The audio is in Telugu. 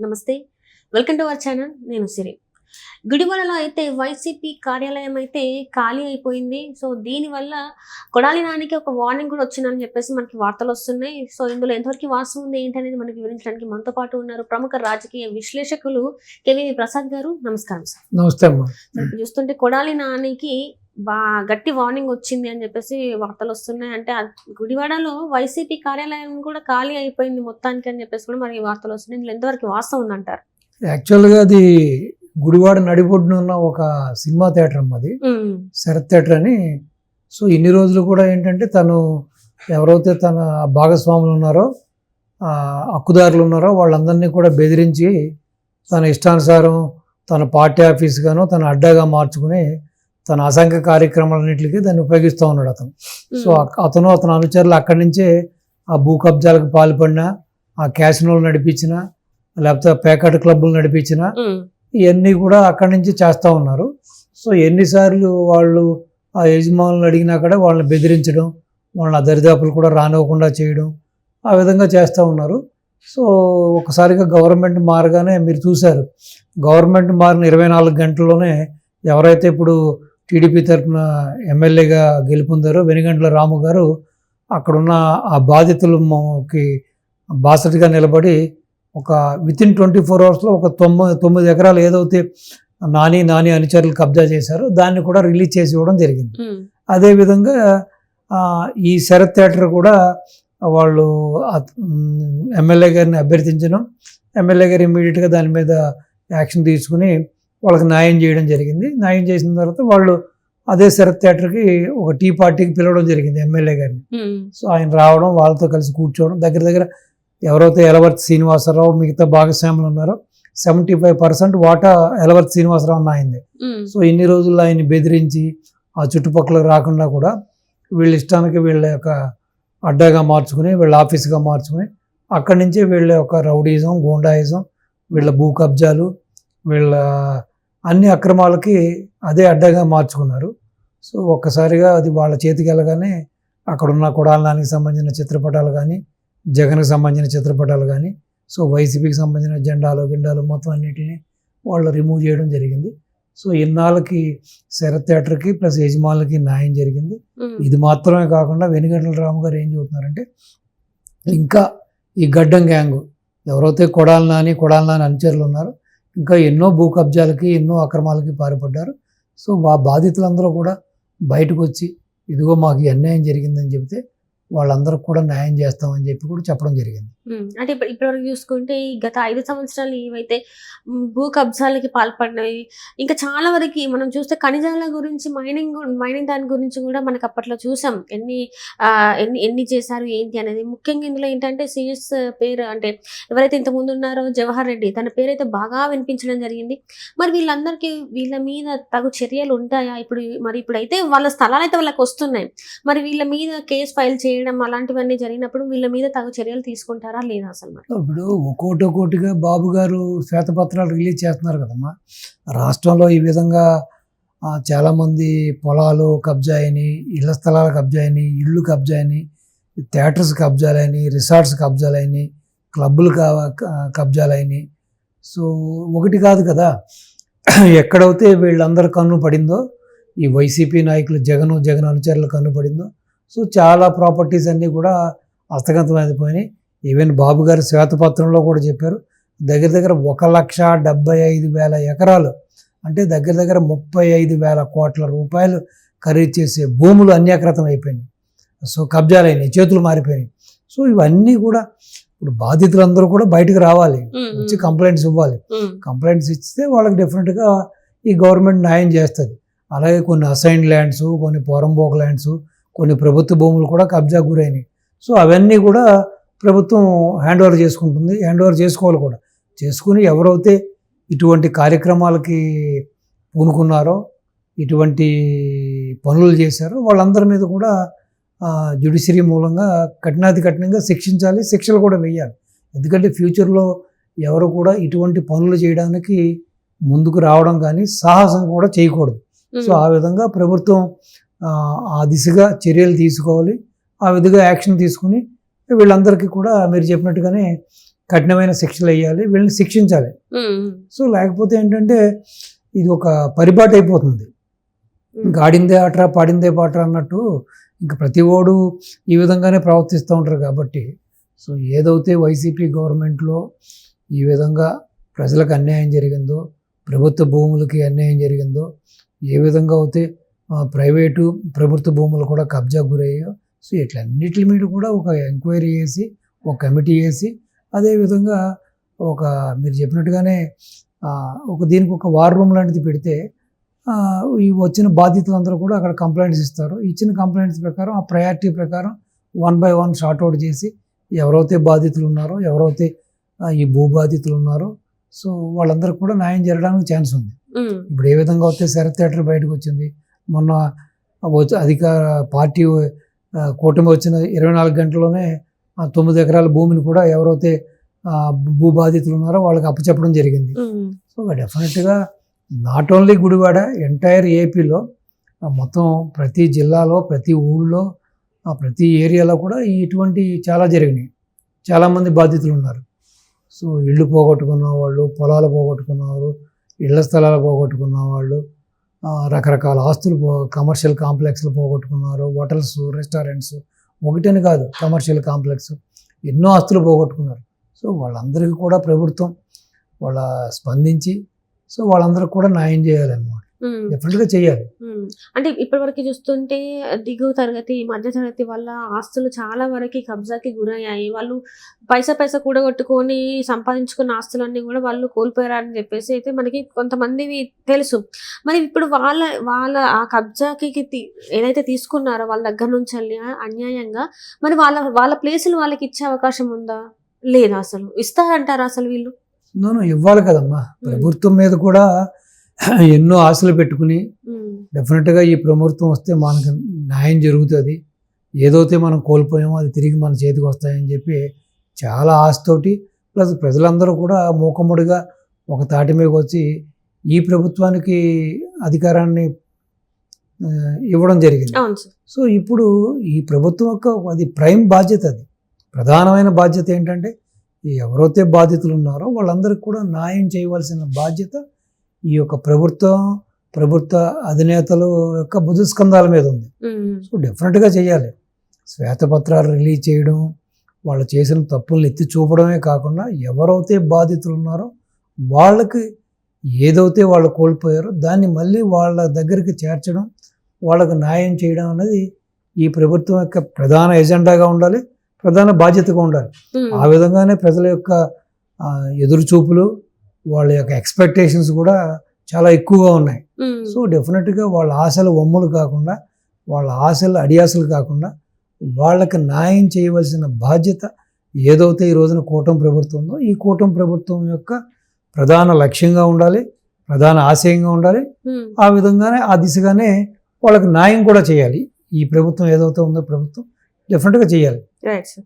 నమస్తే, వెల్కమ్ టు అవర్ ఛానల్. నేను సిరి. గుడివాడలో అయితే వైసీపీ కార్యాలయం అయితే ఖాళీ అయిపోయింది. సో దీనివల్ల కొడాలి నానికి ఒక వార్నింగ్ కూడా వచ్చిందని చెప్పేసి మనకి వార్తలు వస్తున్నాయి. సో ఇందులో ఎంతవరకు వాస్తవం ఉంది ఏంటనేది మనకి వివరించడానికి మనతో పాటు ఉన్నారు ప్రముఖ రాజకీయ విశ్లేషకులు కేవీ ప్రసాద్ గారు. నమస్కారం సార్. నమస్తే అమ్మా. చూస్తుంటే కొడాలి నానికి గట్టి వార్నింగ్ వచ్చింది అని చెప్పేసి వార్తలు వస్తున్నాయి. అంటే గుడివాడలో వైసీపీ కార్యాలయం కూడా ఖాళీ అయిపోయింది మొత్తానికి అని చెప్పేసి కూడా మనకి వార్తలు వస్తున్నాయి. ఇందులో ఎంతవరకు వాస్తవం ఉందంటారు? యాక్చువల్గా అది గుడివాడ నడిబొడ్డున ఉన్న ఒక సినిమా థియేటర్ అమ్మ, అది శరత్ థియేటర్ అని. సో ఇన్ని రోజులు కూడా ఏంటంటే తను ఎవరైతే తన భాగస్వాములు ఉన్నారో, హక్కుదారులు ఉన్నారో వాళ్ళందరినీ కూడా బెదిరించి తన ఇష్టానుసారం తన పార్టీ ఆఫీస్ గాను తన అడ్డాగా మార్చుకుని తన అసంఖ్య కార్యక్రమాలన్నింటికి దాన్ని ఉపయోగిస్తూ ఉన్నాడు అతను. సో అతను అనుచరులు అక్కడి నుంచే ఆ భూ కబ్జాలకు పాల్పడిన, ఆ క్యాసినోలు నడిపించిన, లేకపోతే పేకాట క్లబ్బులు నడిపించిన, ఇవన్నీ కూడా అక్కడి నుంచి చేస్తూ ఉన్నారు. సో ఎన్నిసార్లు వాళ్ళు ఆ యజమానులను అడిగినా కూడా వాళ్ళని బెదిరించడం, వాళ్ళని దరిదాపులు కూడా రానివ్వకుండా చేయడం, ఆ విధంగా చేస్తూ ఉన్నారు. సో ఒకసారిగా గవర్నమెంట్ మారగానే మీరు చూశారు, గవర్నమెంట్ మారిన 24 గంటల్లోనే ఎవరైతే ఇప్పుడు టీడీపీ తరఫున ఎమ్మెల్యేగా గెలుపొందారో వెనుగండ్ల రాము గారు అక్కడున్న ఆ బాధితులకి బాసటగా నిలబడి ఒక వితిన్ 24 అవర్స్లో ఒక 9 ఎకరాలు ఏదైతే నాని అనుచరులు కబ్జా చేశారో దాన్ని కూడా రిలీజ్ చేసి ఇవ్వడం జరిగింది. అదేవిధంగా ఈ శరత్ థియేటర్ కూడా వాళ్ళు ఎమ్మెల్యే గారిని అభ్యర్థించడం, ఎమ్మెల్యే గారు ఇమ్మీడియట్గా దాని మీద యాక్షన్ తీసుకుని వాళ్ళకి న్యాయం చేయడం జరిగింది. న్యాయం చేసిన తర్వాత వాళ్ళు అదే శరత్ థియేటర్కి ఒక టీ పార్టీకి పిలవడం జరిగింది ఎమ్మెల్యే గారిని. సో ఆయన రావడం, వాళ్ళతో కలిసి కూర్చోవడం, దగ్గర ఎవరైతే ఎలవర్తి శ్రీనివాసరావు మిగతా భాగస్వాములు ఉన్నారో 75% వాటా ఎలవర్తి శ్రీనివాసరావు అయింది. సో ఇన్ని రోజుల్లో ఆయన్ని బెదిరించి ఆ చుట్టుపక్కల రాకుండా కూడా వీళ్ళ ఇష్టానికి వీళ్ళ యొక్క అడ్డాగా మార్చుకుని, వీళ్ళ ఆఫీస్గా మార్చుకుని అక్కడి నుంచే వీళ్ళ యొక్క రౌడీజం, గూండాయిజం, వీళ్ళ భూ కబ్జాలు, వీళ్ళ అన్ని అక్రమాలకి అదే అడ్డగా మార్చుకున్నారు. సో ఒక్కసారిగా అది వాళ్ళ చేతికి వెళ్ళగానే అక్కడున్న కొడాలి నానికి సంబంధించిన చిత్రపటాలు కానీ, జగన్కి సంబంధించిన చిత్రపటాలు కానీ, సో వైసీపీకి సంబంధించిన జెండాలు మొత్తం అన్నిటిని వాళ్ళు రిమూవ్ చేయడం జరిగింది. సో ఇన్నాళ్ళకి శరత్ థియేటర్కి ప్లస్ యజమానులకి న్యాయం జరిగింది. ఇది మాత్రమే కాకుండా వెనుగండ్ల రాము గారు ఏం చెబుతున్నారంటే, ఇంకా ఈ గడ్డం గ్యాంగు ఎవరైతే కొడాలి నాని అనుచరులు ఉన్నారో ఇంకా ఎన్నో భూ కబ్జాలకి, ఎన్నో అక్రమాలకి పాల్పడ్డారు. సో బాధితులందరూ కూడా బయటకు వచ్చి ఇదిగో మాకు ఈ అన్యాయం జరిగిందని చెబితే వాళ్ళందరూ కూడా న్యాయం చేస్తామని చెప్పి కూడా చెప్పడం జరిగింది. అంటే ఇప్పటివరకు చూసుకుంటే ఈ గత 5 సంవత్సరాలు ఏవైతే భూ కబ్జాలకి పాల్పడినాయి, ఇంకా చాలా వరకు మనం చూస్తే ఖనిజాల గురించి మైనింగ్ దాని గురించి కూడా మనకు అప్పట్లో చూసాం. ఎన్ని చేశారు ఏంటి అనేది. ముఖ్యంగా ఇందులో ఏంటంటే సిఎస్ పేరు, అంటే ఎవరైతే ఇంతకుముందు ఉన్నారో జవహర్ రెడ్డి, తన పేరైతే బాగా వినిపించడం జరిగింది. మరి వీళ్ళ మీద తగు చర్యలు ఉంటాయా? ఇప్పుడైతే వాళ్ళ స్థలాలు అయితే వాళ్ళకి వస్తున్నాయి. మరి వీళ్ళ మీద కేసు ఫైల్ చేయడం అలాంటివన్నీ జరిగినప్పుడు వీళ్ళ మీద తగు చర్యలు తీసుకుంటారా లేదా? అసలు ఇప్పుడు ఒక్కోటిగా బాబు గారు శ్వేతపత్రాలు రిలీజ్ చేస్తున్నారు కదమ్మా. రాష్ట్రంలో ఈ విధంగా చాలామంది పొలాలు కబ్జా అయినాయి, ఇళ్ల స్థలాలు కబ్జా అయినాయి, ఇళ్ళు కబ్జా అయినాయి, థియేటర్స్ కబ్జాలైనాయి, రిసార్ట్స్ కబ్జాలైనాయి, క్లబ్బులు కబ్జాలైనాయి. సో ఒకటి కాదు కదా, ఎక్కడైతే వీళ్ళందరూ కన్ను పడిందో, ఈ వైసీపీ నాయకులు జగన్ అనుచరులు కన్ను పడిందో, సో చాలా ప్రాపర్టీస్ అన్నీ కూడా హస్తగతం అయిపోయినాయి. ఈవెన్ బాబు గారు శ్వేతపత్రంలో కూడా చెప్పారు, దగ్గర 1,75,000 ఎకరాలు, అంటే దగ్గర 35,000 కోట్ల రూపాయలు ఖరీదు చేసే భూములు అన్యాకృతం అయిపోయినాయి. సో కబ్జాలైనాయి, చేతులు మారిపోయినాయి. సో ఇవన్నీ కూడా ఇప్పుడు బాధితులందరూ కూడా బయటకు రావాలి, వచ్చి కంప్లైంట్స్ ఇవ్వాలి. కంప్లైంట్స్ ఇస్తే వాళ్ళకి డెఫినెట్గా ఈ గవర్నమెంట్ న్యాయం చేస్తుంది. అలాగే కొన్ని అసైన్డ్ ల్యాండ్స్, కొన్ని పోరంబోక్ ల్యాండ్స్, కొన్ని ప్రభుత్వ భూములు కూడా కబ్జా గురైనాయి. సో అవన్నీ కూడా ప్రభుత్వం హ్యాండ్ ఓవర్ చేసుకుంటుంది, హ్యాండ్ ఓవర్ చేసుకోవాలి కూడా. చేసుకుని ఎవరైతే ఇటువంటి కార్యక్రమాలకి పూనుకున్నారో, ఇటువంటి పనులు చేశారో వాళ్ళందరి మీద కూడా జ్యుడిషియరీ మూలంగా కఠినంగా శిక్షించాలి, శిక్షలు కూడా వేయాలి. ఎందుకంటే ఫ్యూచర్లో ఎవరు కూడా ఇటువంటి పనులు చేయడానికి ముందుకు రావడం కానీ సాహసం కూడా చేయకూడదు. సో ఆ విధంగా ప్రభుత్వం ఆ దిశగా చర్యలు తీసుకోవాలి. ఆ విధంగా యాక్షన్ తీసుకుని వీళ్ళందరికీ కూడా మీరు చెప్పినట్టుగానే కఠినమైన శిక్షలు వేయాలి, వీళ్ళని శిక్షించాలి. సో లేకపోతే ఏంటంటే ఇది ఒక పరిపాటి అయిపోతుంది. ఇంకా ఆడిందే ఆటరా పాడిందే పాటరా అన్నట్టు ఇంకా ప్రతి ఓడు ఈ విధంగానే ప్రవర్తిస్తూ ఉంటారు. కాబట్టి సో ఏదైతే వైసీపీ గవర్నమెంట్లో ఈ విధంగా ప్రజలకు అన్యాయం జరిగిందో, ప్రభుత్వ భూములకి అన్యాయం జరిగిందో, ఏ విధంగా అయితే ప్రైవేటు ప్రభుత్వ భూములు కూడా కబ్జా గురయ్యాయో, సో ఇట్లన్నిటి మీద కూడా ఒక ఎంక్వైరీ చేసి ఒక కమిటీ వేసి అదేవిధంగా ఒక మీరు చెప్పినట్టుగానే ఒక దీనికి ఒక వార్ రూమ్ లాంటిది పెడితే ఈ వచ్చిన బాధితులందరూ కూడా అక్కడ కంప్లైంట్స్ ఇస్తారు. ఇచ్చిన కంప్లైంట్స్ ప్రకారం ఆ ప్రయారిటీ ప్రకారం 1 by 1 షార్ట్అవుట్ చేసి ఎవరైతే బాధితులు ఉన్నారో, ఎవరైతే ఈ భూ బాధితులు ఉన్నారో, సో వాళ్ళందరికీ కూడా న్యాయం జరగడానికి ఛాన్స్ ఉంది. ఇప్పుడు ఏ విధంగా అయితే శరత్ థియేటర్ బయటకు వచ్చింది, మొన్న అధికార పార్టీ కూటమి వచ్చిన 24 గంటల్లోనే 9 ఎకరాల భూమిని కూడా ఎవరైతే భూ బాధితులు ఉన్నారో వాళ్ళకి అప్పచెప్పడం జరిగింది. సో డెఫినెట్గా నాట్ ఓన్లీ గుడివాడ, ఎంటైర్ ఏపీలో మొత్తం ప్రతి జిల్లాలో, ప్రతి ఊళ్ళో, ప్రతి ఏరియాలో కూడా ఇటువంటి చాలా జరిగినాయి. చాలామంది బాధితులు ఉన్నారు. సో ఇళ్ళు పోగొట్టుకున్న వాళ్ళు, పొలాలు పోగొట్టుకున్న వాళ్ళు, ఇళ్ల స్థలాలు పోగొట్టుకున్న వాళ్ళు, రకరకాల ఆస్తులు కమర్షియల్ కాంప్లెక్స్లు పోగొట్టుకున్నారు, హోటల్స్, రెస్టారెంట్స్, ఒకటని కాదు కమర్షియల్ కాంప్లెక్స్, ఎన్నో ఆస్తులు పోగొట్టుకున్నారు. సో వాళ్ళందరికీ కూడా ప్రభుత్వం వాళ్ళ స్పందించి సో వాళ్ళందరికీ కూడా న్యాయం చేయాలన్నమాట. డెఫినెట్గా చేయాలి. అంటే ఇప్పటి వరకు చూస్తుంటే దిగువ తరగతి, మధ్య తరగతి వాళ్ళ ఆస్తులు చాలా వరకు కబ్జాకి గురయ్యాయి. వాళ్ళు పైసా కూడగొట్టుకొని సంపాదించుకున్న ఆస్తులన్నీ కూడా వాళ్ళు కోల్పోయారని చెప్పేసి అయితే మనకి కొంతమంది తెలుసు. మరి ఇప్పుడు వాళ్ళ ఆ కబ్జాకి ఏదైతే తీసుకున్నారో వాళ్ళ దగ్గర నుంచి అన్యాయంగా మరి వాళ్ళ ప్లేసులు వాళ్ళకి ఇచ్చే అవకాశం ఉందా లేదా? అసలు ఇస్తారంటారా అసలు వీళ్ళు? ఇవ్వాలి కదమ్మా. ప్రభుత్వం మీద కూడా ఎన్నో ఆశలు పెట్టుకుని డెఫినెట్గా ఈ ప్రభుత్వం వస్తే మనకు న్యాయం జరుగుతుంది, ఏదైతే మనం కోల్పోయామో అది తిరిగి మన చేతికి వస్తాయని చెప్పి చాలా ఆశతోటి ప్లస్ ప్రజలందరూ కూడా మూకముడిగా ఒక తాటి మీద వచ్చి ఈ ప్రభుత్వానికి అధికారాన్ని ఇవ్వడం జరిగింది. సో ఇప్పుడు ఈ ప్రభుత్వం యొక్క అది ప్రైమ్ బాధ్యత, అది ప్రధానమైన బాధ్యత ఏంటంటే ఎవరైతే బాధితులు ఉన్నారో వాళ్ళందరికీ కూడా న్యాయం చేయవలసిన బాధ్యత ఈ యొక్క ప్రభుత్వ అధినేతలు యొక్క భుజస్కంధాల మీద ఉంది. సో డెఫినెట్గా చేయాలి. శ్వేతపత్రాలు రిలీజ్ చేయడం, వాళ్ళు చేసిన తప్పులను ఎత్తి చూపడమే కాకుండా ఎవరైతే బాధితులు ఉన్నారో వాళ్ళకి ఏదైతే వాళ్ళు కోల్పోయారో దాన్ని మళ్ళీ వాళ్ళ దగ్గరికి చేర్చడం, వాళ్ళకు న్యాయం చేయడం అనేది ఈ ప్రభుత్వం యొక్క ప్రధాన ఎజెండాగా ఉండాలి, ప్రధాన బాధ్యతగా ఉండాలి. ఆ విధంగానే ప్రజల యొక్క ఎదురు చూపులు, వాళ్ళ యొక్క ఎక్స్పెక్టేషన్స్ కూడా చాలా ఎక్కువగా ఉన్నాయి. సో డెఫినెట్గా వాళ్ళ ఆశలు వమ్ములు కాకుండా, వాళ్ళ ఆశలు అడియాసలు కాకుండా వాళ్ళకి న్యాయం చేయవలసిన బాధ్యత ఏదైతే ఈ రోజున కూటమి ప్రభుత్వం ఉందో ఈ కూటమి ప్రభుత్వం యొక్క ప్రధాన లక్ష్యంగా ఉండాలి, ప్రధాన ఆశయంగా ఉండాలి. ఆ విధంగానే ఆ దిశగానే వాళ్ళకి న్యాయం కూడా చేయాలి. ఈ ప్రభుత్వం ఏదైతే ఉందో ప్రభుత్వం డెఫినెట్గా చేయాలి.